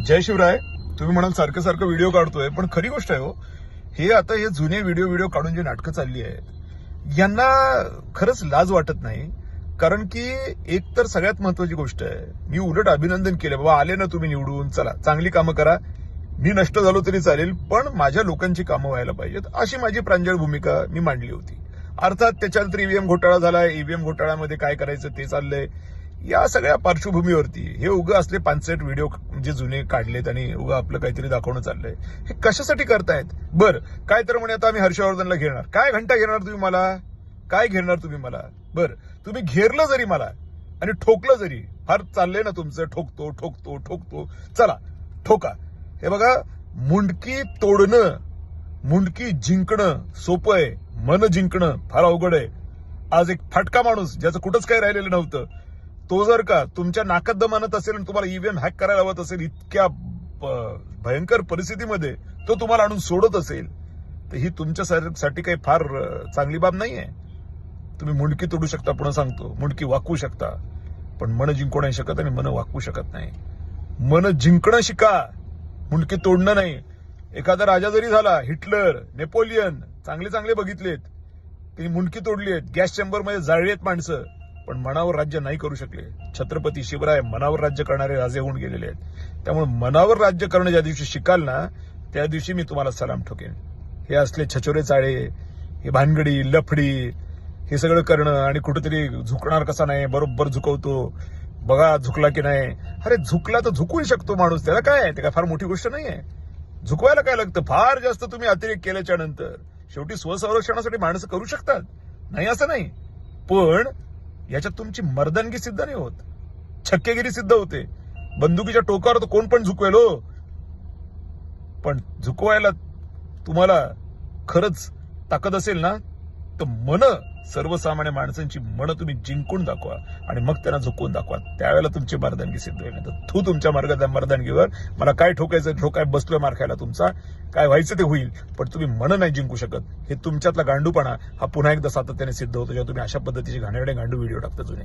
जय शिवराय. तुम्ही म्हणाल सारखं सारखं व्हिडिओ काढतोय, पण खरी गोष्ट आहे हो. हे आता हे जुने व्हिडिओ काढून जी नाटकं चालली आहेत यांना खरंच लाज वाटत नाही. कारण की एक तर सगळ्यात महत्वाची गोष्ट आहे, मी उलट अभिनंदन केलं, बाबा आले ना तुम्ही निवडून, चला चांगली कामं करा. मी नष्ट झालो तरी चालेल, पण माझ्या लोकांची कामं व्हायला पाहिजेत, अशी माझी प्रांजळ भूमिका मी मांडली होती. अर्थात त्याच्यानंतर ईव्हीएम घोटाळा झाला. ईव्हीएम घोटाळ्यामध्ये काय करायचं ते चाललंय. या सगळ्या पार्श्वभूमीवरती हे उगा असले 5-6 व्हिडिओ जे जुने काढलेत आणि उगा आपलं काहीतरी दाखवणं चाललंय. हे कशासाठी करतायत? बरं, काय तर म्हणे आता आम्ही हर्षवर्धनला घेणार. काय घंटा घेणार तुम्ही मला? काय घेणार तुम्ही मला? बरं, तुम्ही घेरलं जरी मला आणि ठोकलं जरी, फार चाललंय ना तुमचं, ठोकतो ठोकतो ठोकतो, चला ठोका. हे बघा, मुंडकी तोडणं, मुंडकी जिंकणं सोपं आहे, मन जिंकणं फार अवघड आहे. आज एक फाटका माणूस ज्याचं कुठंच काही राहिलेलं नव्हतं, तो जर का तुमच्या नाकात दम आणत असेल आणि तुम्हाला ईव्हीएम हॅक करायला हवत असेल, इतक्या भयंकर परिस्थितीमध्ये तो तुम्हाला आणून सोडत असेल, तर ही तुमच्यासाठी काही फार चांगली बाब नाहीये. तुम्ही मुंडकी तोडू शकता, पुन्हा सांगतो, मुंडकी वाकवू शकता, पण मन जिंकू नाही शकत आणि मन वाकवू शकत नाही. मन जिंकणं शिका, मुंडकी तोडणं नाही. एखादा राजा जरी झाला, हिटलर, नेपोलियन, चांगले चांगले बघितलेत, त्यांनी मुंडकी तोडली आहेत, गॅस चेंबरमध्ये जाळली आहेत माणसं, पण मनावर राज्य नाही करू शकले. छत्रपती शिवराय मनावर राज्य करणारे राजे होऊन गेलेले आहेत. त्यामुळे मनावर राज्य करणं ज्या दिवशी शिकाल ना, त्या दिवशी मी तुम्हाला सलाम ठोकेन. हे असले छचोरे चाळे, हे भानगडी लफडी, हे सगळं करणं आणि कुठेतरी झुकणार कसा नाही, बरोबर झुकवतो, बघा झुकला की नाही. अरे झुकला तर झुकू शकतो माणूस, त्याला काय आहे, ते काय फार मोठी गोष्ट नाहीये. झुकवायला काय लागतं? फार जास्त तुम्ही अतिरेक केल्याच्या नंतर शेवटी स्वसंरक्षणासाठी माणसं करू शकतात, नाही असं नाही, पण याच्यात तुमची मर्दानगी सिद्ध नाही होत, छक्केगिरी सिद्ध होते. बंदुकीच्या टोकावर तर कोण पण झुकवेल हो, पण झुकवायला तुम्हाला खरंच ताकद असेल ना, तर मन, सर्वसामान्य माणसांची मन तुम्ही जिंकून दाखवा आणि मग त्यांना झुकवून दाखवा. त्यावेळेला तुमची मर्दानगी सिद्ध होईल. तू तुमच्या मार्गात मर्दानगीवर, मला काय ठोकायचं, ठोकाय बसलोय मार खायला तुमचा, काय व्हायचं ते होईल, पण तुम्ही मन नाही जिंकू शकत. हे तुमच्यातला गांडूपणा हा पुन्हा एकदा सातत्याने सिद्ध होतो जेव्हा तुम्ही अशा पद्धतीचे घाणेरडे गांडू व्हिडिओ टाकता जुने.